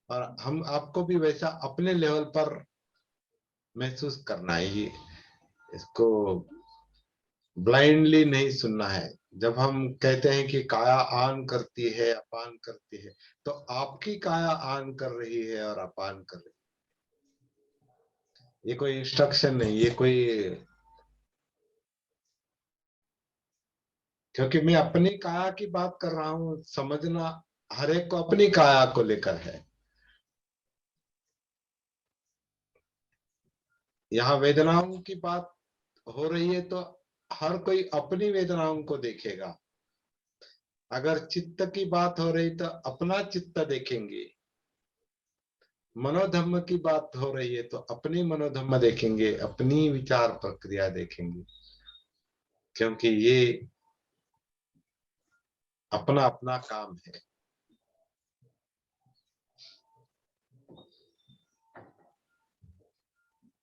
S1: और हम आपको भी वैसा अपने लेवल पर महसूस करना है। ये इसको ब्लाइंडली नहीं सुनना है। जब हम कहते हैं कि काया आन करती है, अपान करती है, तो आपकी काया आन कर रही है और अपान कर रही है। ये कोई इंस्ट्रक्शन नहीं, ये कोई, क्योंकि मैं अपनी काया की बात कर रहा हूं। समझना हर एक को अपनी काया को लेकर है। यहाँ वेदनाओं की बात हो रही है तो हर कोई अपनी वेदनाओं को देखेगा। अगर चित्त की बात हो रही तो अपना चित्त देखेंगे। मनोधम्म की बात हो रही है तो अपनी मनोधम्म देखेंगे, अपनी विचार प्रक्रिया देखेंगे, क्योंकि ये अपना अपना काम है।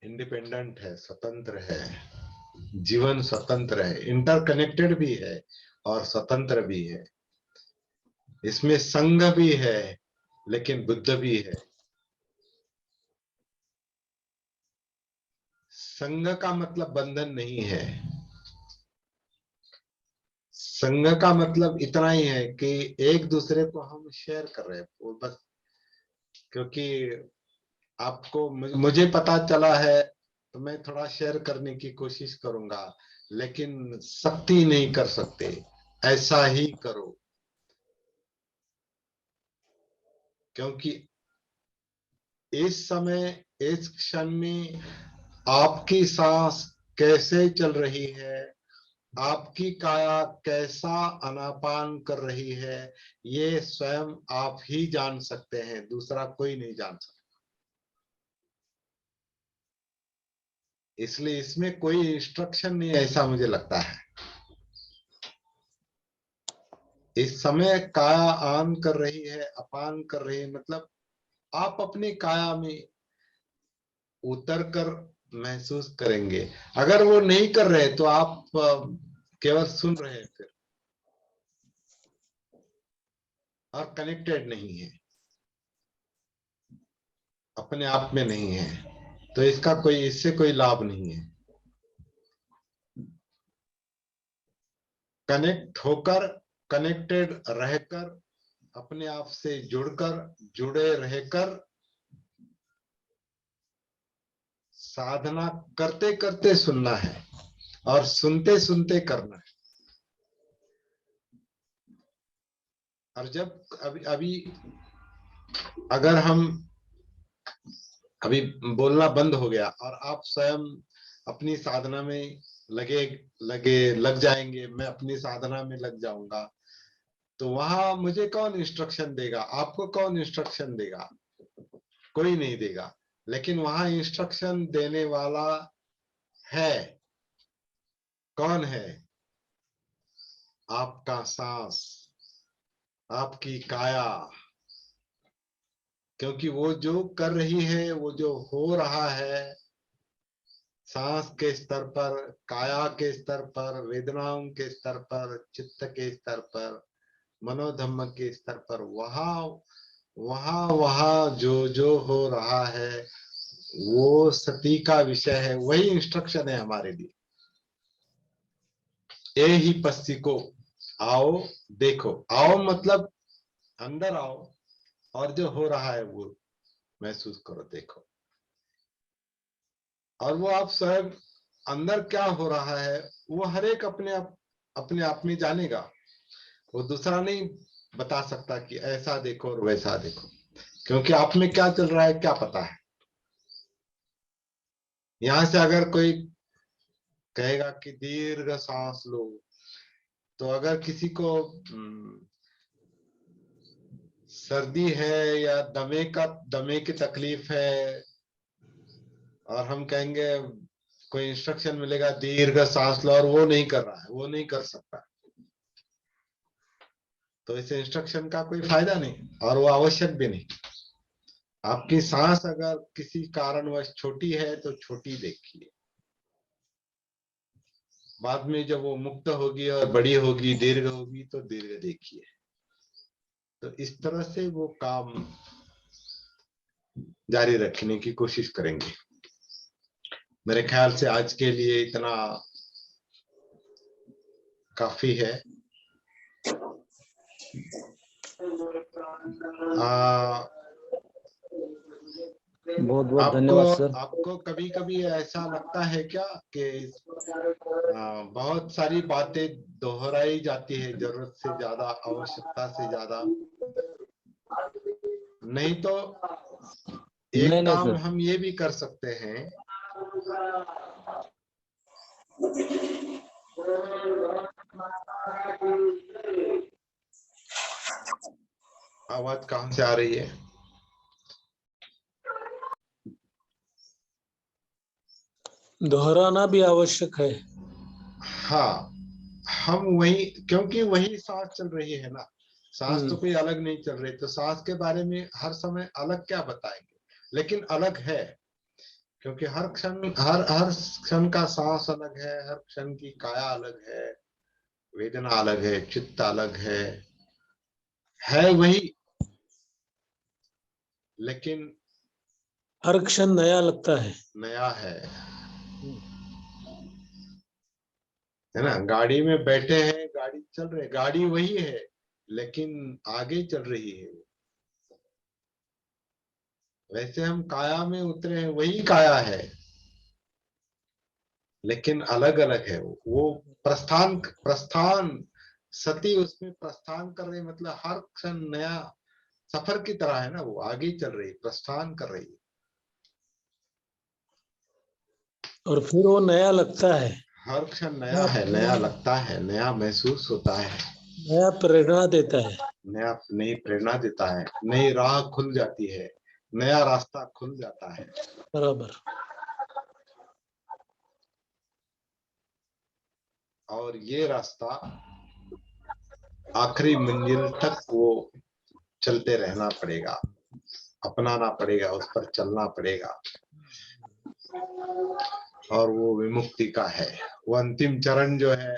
S1: इंडिपेंडेंट है, स्वतंत्र है, जीवन स्वतंत्र है, इंटरकनेक्टेड भी है और स्वतंत्र भी है। इसमें संघ भी है लेकिन बुद्ध भी है। संघ का मतलब बंधन नहीं है। संघ का मतलब इतना ही है कि एक दूसरे को हम शेयर कर रहे हैं, वो बस। क्योंकि आपको मुझे पता चला है तो मैं थोड़ा शेयर करने की कोशिश करूंगा, लेकिन सख्ती नहीं कर सकते, ऐसा ही करो। क्योंकि इस समय, इस क्षण में आपकी सांस कैसे चल रही है, आपकी काया कैसा अनापान कर रही है, ये स्वयं आप ही जान सकते हैं, दूसरा कोई नहीं जान सकता। इसलिए इसमें कोई इंस्ट्रक्शन नहीं, ऐसा मुझे लगता है। इस समय काया आन कर रही है, अपान कर रही है, मतलब आप अपनी काया में उतर कर महसूस करेंगे। अगर वो नहीं कर रहे तो आप केवल सुन रहे हैं फिर, और कनेक्टेड नहीं है, अपने आप में नहीं है, तो इससे कोई लाभ नहीं है। कनेक्ट होकर, कनेक्टेड रहकर, अपने आप से जुड़कर, जुड़े रहकर साधना करते करते सुनना है और सुनते सुनते करना है। और जब अभी अभी अगर हम अभी बोलना बंद हो गया और आप स्वयं अपनी साधना में लग जाएंगे, मैं अपनी साधना में लग जाऊंगा, तो वहां मुझे कौन इंस्ट्रक्शन देगा? आपको कौन इंस्ट्रक्शन देगा? कोई नहीं देगा। लेकिन वहां इंस्ट्रक्शन देने वाला है। कौन है? आपका सांस, आपकी काया। क्योंकि वो जो कर रही है, वो जो हो रहा है, सांस के स्तर पर, काया के स्तर पर, वेदनाओं के स्तर पर, चित्त के स्तर पर, मनोधम्म के स्तर पर, वहां वहां वहां जो जो हो रहा है वो सती का विषय है। वही इंस्ट्रक्शन है हमारे लिए। ए ही पस्सी को आओ देखो। आओ मतलब अंदर आओ और जो हो रहा है वो महसूस करो, देखो। और वो आप स्वयं अंदर क्या हो रहा है वो हर एक अपने आप में जानेगा। वो दूसरा नहीं बता सकता कि ऐसा देखो और वैसा देखो, क्योंकि आप में क्या चल रहा है क्या पता है। यहां से अगर कोई कहेगा कि दीर्घ सांस लो, तो अगर किसी को सर्दी है या दमे की तकलीफ है और हम कहेंगे, कोई इंस्ट्रक्शन मिलेगा दीर्घ सांस लो, और वो नहीं कर रहा है, वो नहीं कर सकता, तो इस इंस्ट्रक्शन का कोई फायदा नहीं और वो आवश्यक भी नहीं। आपकी सांस अगर किसी कारणवश छोटी है तो छोटी देखिए, बाद में जब वो मुक्त होगी और बड़ी होगी, दीर्घ होगी, तो दीर्घ देखिए। तो इस तरह से वो काम जारी रखने की कोशिश करेंगे। मेरे ख्याल से आज के लिए इतना काफी है।
S3: बहुत बहुत धन्यवाद सर।
S1: आपको कभी कभी ऐसा लगता है क्या कि बहुत सारी बातें दोहराई जाती है, जरूरत से ज्यादा, आवश्यकता से ज्यादा? नहीं तो एक
S3: नहीं
S1: काम
S3: सर।
S1: हम ये भी कर सकते हैं, आवाज कहां से आ रही है?
S2: दोहराना भी आवश्यक है।
S1: हाँ, हम वही, क्योंकि वही सांस चल रही है ना, सांस तो कोई अलग नहीं चल रही, तो सांस के बारे में हर समय अलग क्या बताएंगे? लेकिन अलग है, क्योंकि हर क्षण का सांस अलग है, हर क्षण की काया अलग है, वेदना अलग है, चित्त अलग है वही, लेकिन
S2: हर क्षण नया लगता है।
S1: नया है ना। गाड़ी में बैठे हैं, गाड़ी चल रही है, गाड़ी वही है लेकिन आगे चल रही है। वैसे हम काया में उतरे हैं, वही काया है लेकिन अलग अलग है। वो प्रस्थान प्रस्थान सती उसमें प्रस्थान कर रही, मतलब हर क्षण नया सफर की तरह है ना, वो आगे चल रही, प्रस्थान कर रही।
S2: और फिर वो नया लगता है,
S1: हर क्षण नया है, नया लगता है, नया महसूस होता है,
S2: नया प्रेरणा देता है।
S1: नया नई प्रेरणा देता है, नई राह खुल जाती है, नया रास्ता खुल जाता है।
S2: बराबर।
S1: और ये रास्ता आखिरी मंजिल तक वो चलते रहना पड़ेगा, अपनाना पड़ेगा, उस पर चलना पड़ेगा। और वो विमुक्ति का है। वो अंतिम चरण जो है,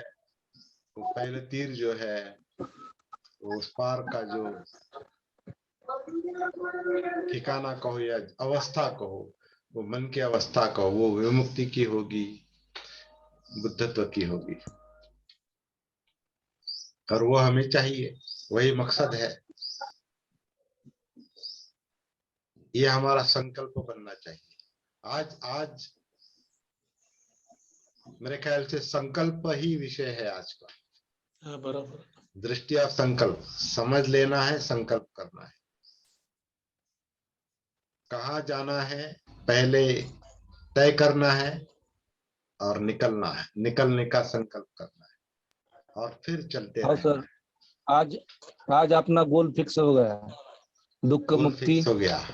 S1: वो पहले तीर जो है, वो उस पार का जो ठिकाना कहो या अवस्था कहो, वो मन की अवस्था कहो, वो विमुक्ति की होगी, बुद्धत्व की होगी। और वो हमें चाहिए, वही मकसद है। ये हमारा संकल्प बनना चाहिए। आज मेरे ख्याल से संकल्प ही विषय है आज का।
S2: हाँ बराबर।
S1: दृष्टि और संकल्प समझ लेना है, संकल्प करना है, कहाँ जाना है पहले तय करना है और निकलना है, निकलने का संकल्प करना है और फिर चलते
S3: हाँ
S1: रहना
S3: सर,
S1: है।
S3: आज आज अपना गोल फिक्स हो गया, दुख
S1: गोल
S3: मुक्ति
S1: फिक्स हो गया।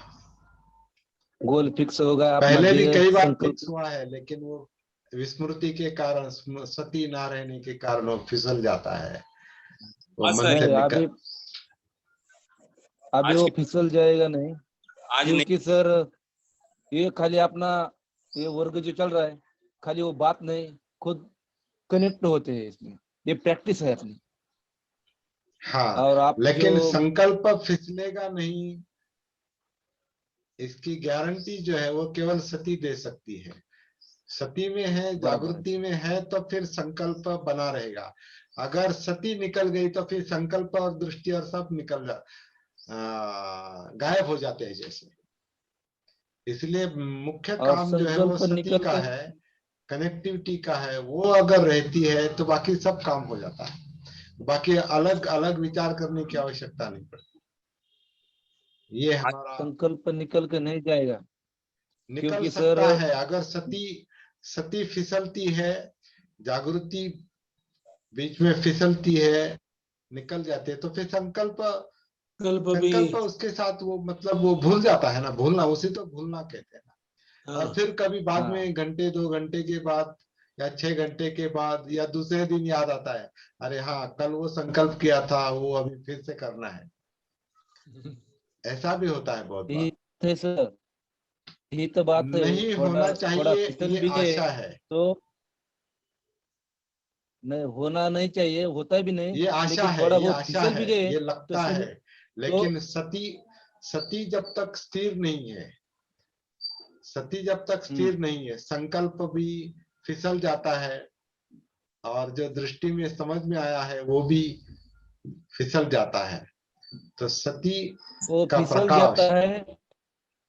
S3: गोल फिक्स हो गया, अपना
S1: पहले भी
S3: ध्येय
S1: कई बार
S3: संकल्प।
S1: फिक्स हुआ है, लेकिन वो विस्मृति के कारण, सती ना रहने के कारण वो फिसल जाता है, वो
S4: हाँ
S1: मन
S4: सर,
S1: से
S3: नहीं,
S1: निकल।
S3: अभी
S4: आज
S3: वो
S4: के
S3: फिसल जाएगा नहीं,
S4: आज नहीं।
S3: क्योंकि सर ये खाली अपना ये वर्ग जो चल रहा है, खाली वो बात नहीं, खुद कनेक्ट होते हैं इसमें, ये प्रैक्टिस है अपनी।
S1: हाँ,
S3: और आप
S1: लेकिन
S3: जो
S1: संकल्प फिसलेगा नहीं, इसकी गारंटी जो है वो केवल सती दे सकती है। सती में है,
S3: बराबर है,
S1: जागृति में है, तो फिर संकल्प बना रहेगा। अगर सती निकल गई तो फिर संकल्प और दृष्टि और सब गायब हो जाते हैं जैसे। इसलिए मुख्य
S3: और
S1: काम जो है वो
S3: संकल्प
S1: सती
S3: निकल
S1: का
S3: कर
S1: है, कनेक्टिविटी का है। वो अगर रहती है तो बाकी सब काम हो जाता है, बाकी अलग अलग विचार करने की आवश्यकता नहीं पड़ती। ये हमारा
S3: संकल्प निकल के नहीं जाएगा,
S1: निकल
S3: क्योंकि सर
S1: सकता है। अगर सती सती फिसलती है, जागृति बीच में फिसलती है, निकल जाती है, तो फिर संकल्प
S2: संकल्प भी।
S1: संकल्प उसके साथ वो मतलब वो भूल जाता है ना, भूलना, उसी तो भूलना कहते हैं ना। और
S2: हाँ
S1: फिर कभी बाद
S3: हाँ,
S1: में घंटे 2 घंटे के बाद या 6 घंटे के बाद या दूसरे दिन याद आता है, अरे हाँ कल वो संकल्प किया था, वो अभी फिर से करना है। ऐसा भी होता है बहुत
S3: यही
S1: बार।
S3: है सर, यही तो बात है।
S1: नहीं
S3: थोड़ा
S1: होना
S3: थोड़ा
S1: चाहिए,
S3: फिसल
S1: ये
S3: भी गए
S1: आशा है,
S3: तो नहीं होना नहीं चाहिए, होता भी नहीं,
S1: ये आशा
S3: लेकिन
S1: है,
S3: थोड़ा
S1: ये
S3: बहुत
S1: आशा
S3: फिसल
S1: है,
S3: भी गए
S1: ये
S3: तो
S1: लगता है।
S3: तो
S1: लेकिन सती सती जब तक स्थिर नहीं है, सती जब तक स्थिर नहीं है, संकल्प भी फिसल जाता है और जो दृष्टि में समझ में आया है वो भी फिसल जाता है। तो सती
S3: वो
S1: का
S3: फिसल
S1: प्रकाश।
S3: जाता है,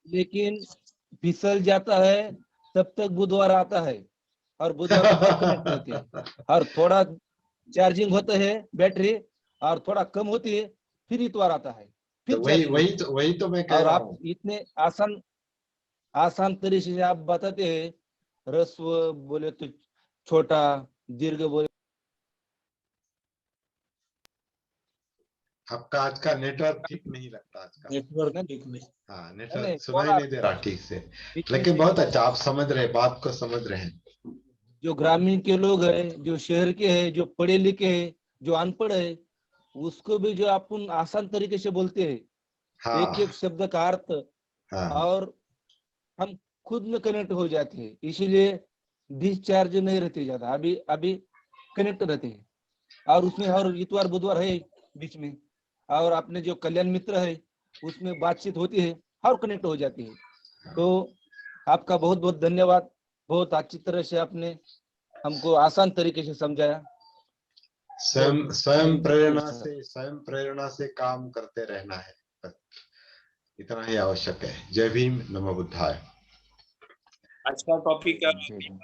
S3: लेकिन फिसल जाता है तब तक बुधवार आता है, और बुधवार को फिर कनेक्ट होती है, और थोड़ा चार्जिंग होता है बैटरी, और थोड़ा कम होती है, फिर इतवार आता है,
S1: तो
S3: फिर चार्जिंग होती है।
S1: वही तो मैं कह
S3: और
S1: रहा
S3: आप
S1: हूँ।
S3: इतने आसान आसान तरीके से आप बताते हैं, रस्व बोले तो छोटा, दीर्घ बोले।
S1: आपका आज का नेटवर्क ठीक नहीं लगता आज का।
S2: नेटवर्क
S3: नहीं
S2: ठीक नहीं।
S1: हाँ,
S3: नहीं
S1: नेटवर्क
S3: नहीं,
S1: सुनाई
S3: थोड़ा
S1: नहीं दे रहा ठीक से।
S3: बीच में
S1: लेकिन
S3: से
S1: बहुत अच्छा, आप समझ रहे, बात को समझ रहे हैं।
S3: जो ग्रामीण के लोग हैं, जो शहर के हैं, जो पढ़े लिखे हैं, जो अनपढ़ है, उसको भी जो अपन आसान तरीके से बोलते हैं, एक एक
S1: हाँ
S3: शब्द का अर्थ,
S1: हाँ,
S3: और हम खुद में कनेक्ट हो जाते हैं, इसीलिए डिस्चार्ज नहीं रहते ज्यादा, अभी अभी कनेक्ट रहते हैं। और उसमें और इतवार बुधवार है बीच में, और अपने जो कल्याण मित्र है उसमें बातचीत होती है और कनेक्ट हो जाती है। तो आपका बहुत बहुत धन्यवाद, बहुत अच्छी तरह से आपने हमको आसान तरीके से समझाया।
S1: स्वयं
S3: बहुत
S1: स्वयं
S3: थैंक यू
S1: प्रेरणा
S3: सर।
S1: से, स्वयं प्रेरणा से काम करते रहना है, बस इतना ही आवश्यक है। जय भीम, नमो बुद्धाय।
S4: आज का टॉपिक
S3: जय हिंद।